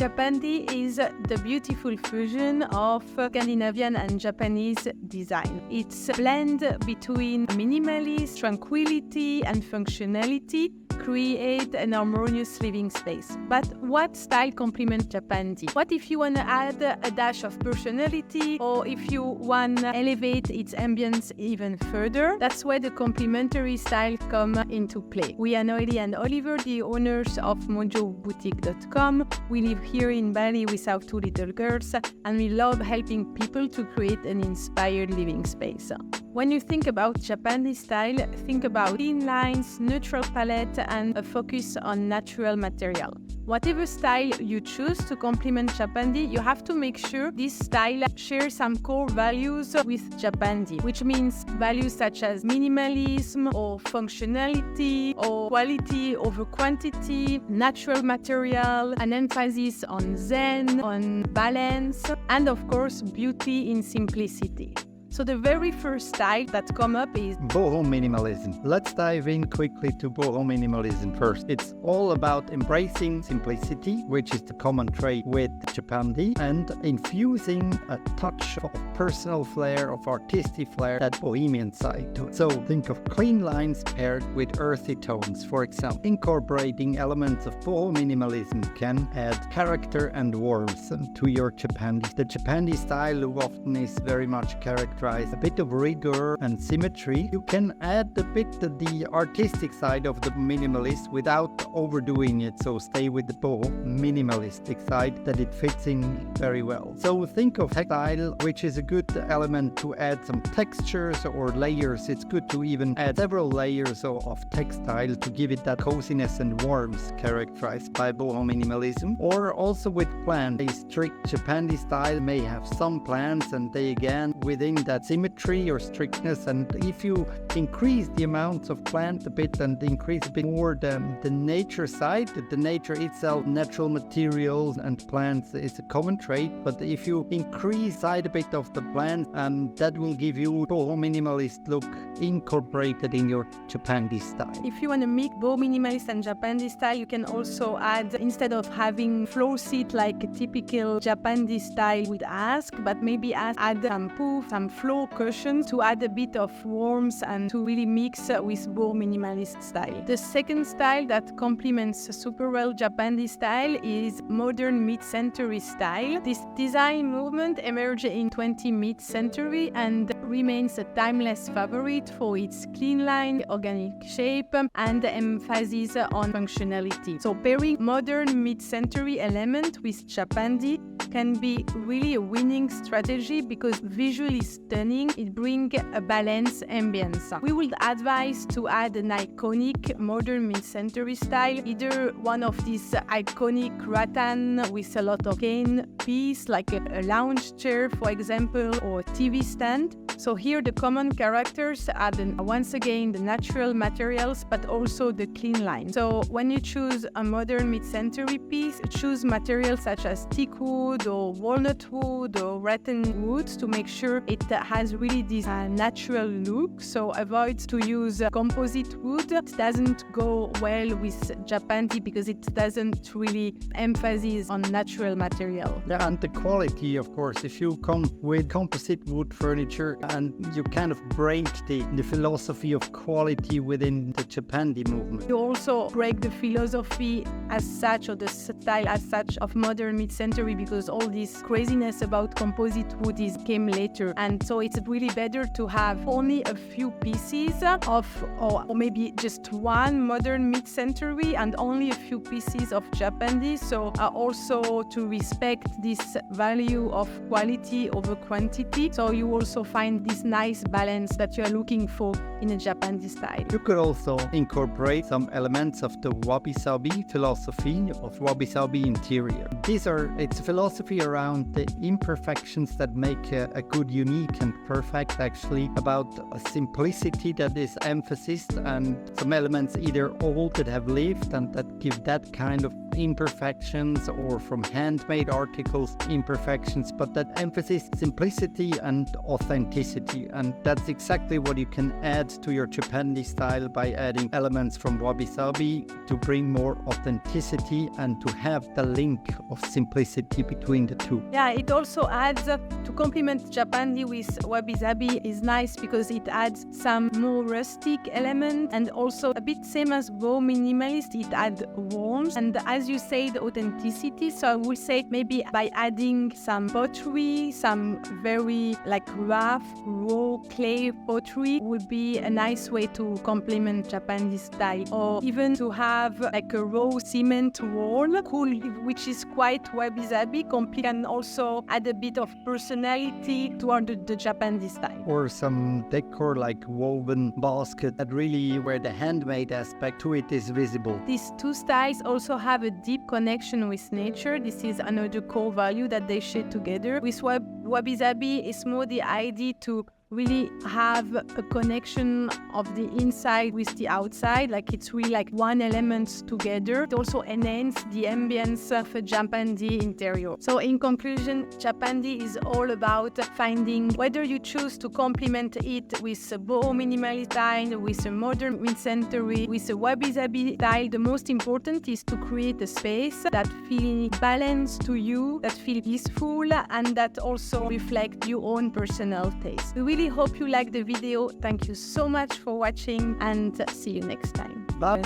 Japandi is the beautiful fusion of Scandinavian and Japanese design. It's a blend between minimalist, tranquility, and functionality, create an harmonious living space. But what style complements Japandi? What if you want to add a dash of personality, or if you want to elevate its ambience even further? That's where the complementary style come into play. We are Noeli and Oliver, the owners of mojoboutique.com. We live here in Bali with our two little girls, and we love helping people to create an inspired living space. When you think about Japandi style, think about clean lines, neutral palette, and a focus on natural material. Whatever style you choose to complement Japandi, you have to make sure this style shares some core values with Japandi, which means values such as minimalism or functionality or quality over quantity, natural material, an emphasis on zen, on balance, and of course, beauty in simplicity. So the very first style that come up is Boho minimalism. Let's dive in quickly to Boho minimalism first. It's all about embracing simplicity, which is the common trait with Japandi, and infusing a touch of personal flair, of artistic flair, that bohemian side to it. So think of clean lines paired with earthy tones, for example. Incorporating elements of Boho minimalism can add character and warmth to your Japandi. The Japandi style often is very much characterized a bit of rigor and symmetry. You can add a bit of the artistic side of the minimalist without overdoing it, so stay with the Boho minimalistic side that it fits in very well. So think of textile, which is a good element to add some textures or layers. It's good to even add several layers of textile to give it that coziness and warmth characterized by Boho minimalism. Or also with plants. A strict Japandi style may have some plants, and they again within that symmetry or strictness, and if you increase the amounts of plant a bit and increase a bit more the nature side, the nature itself, natural materials and plants is a common trait, but if you increase side a bit of the plant, that will give you Boho minimalist look incorporated in your Japandi style. If you want to mix Boho minimalist and Japandi style, you can also add, instead of having floor seat like a typical Japandi style would ask, but maybe add some poof, some floor cushions to add a bit of warmth and to really mix with Boho minimalist style. The second style that complements super well Japandi style is modern mid-century style. This design movement emerged in 20th mid-century and remains a timeless favorite for its clean line, organic shape, and emphasis on functionality. So pairing modern mid-century element with Japandi can be really a winning strategy because visually stunning, it brings a balanced ambience. We would advise to add an iconic modern mid-century style, either one of these iconic rattan with a lot of cane piece, like a lounge chair, for example, or a TV stand. So here the common characters are once again the natural materials, but also the clean line. So when you choose a modern mid-century piece, choose materials such as teak wood or walnut wood or rattan wood to make sure it has really this natural look. So avoid to use composite wood. It doesn't go well with Japandi because it doesn't really emphasize on natural material. Yeah, and the quality, of course, if you come with composite wood furniture and you kind of break the philosophy of quality within the Japandi movement. You also break the philosophy as such, or the style as such, of modern mid-century, because all this craziness about composite wood came later, and so it's really better to have only a few pieces of, or maybe just one modern mid-century and only a few pieces of Japandi. So also to respect this value of quality over quantity. So you also find this nice balance that you are looking for in a Japandi style. You could also incorporate some elements of the wabi-sabi philosophy of wabi-sabi interior. It's a philosophy around the imperfections that make a good, unique and perfect, actually, about a simplicity that is emphasized, and some elements either old that have lived and that give that kind of imperfections, or from handmade articles imperfections, but that emphasizes simplicity and authenticity. authenticity. And that's exactly what you can add to your Japandi style by adding elements from wabi-sabi to bring more authenticity and to have the link of simplicity between the two. Yeah, it also adds to complement Japandi with wabi-sabi is nice because it adds some more rustic element and also a bit same as Boho minimalist, it adds warmth and as you said, authenticity. So I would say maybe by adding some pottery, some very like rough, raw clay pottery would be a nice way to complement Japanese style. Or even to have like a raw cement wall, cool, which is quite wabi-sabi, can also add a bit of personality toward the Japanese style. Or some decor like woven basket that really where the handmade aspect to it is visible. These two styles also have a deep connection with nature. This is another core value that they share together. With wabi-sabi, it's more the idea to really have a connection of the inside with the outside, like it's really like one element together. It also enhances the ambience of a Japandi interior. So in conclusion, Japandi is all about finding whether you choose to complement it with a Boho minimalist style, with a modern mid-century, with a wabi-sabi style. The most important is to create a space that feels balanced to you, that feels peaceful, and that also reflects your own personal taste. We really hope you liked the video. Thank you so much for watching and see you next time. Bye.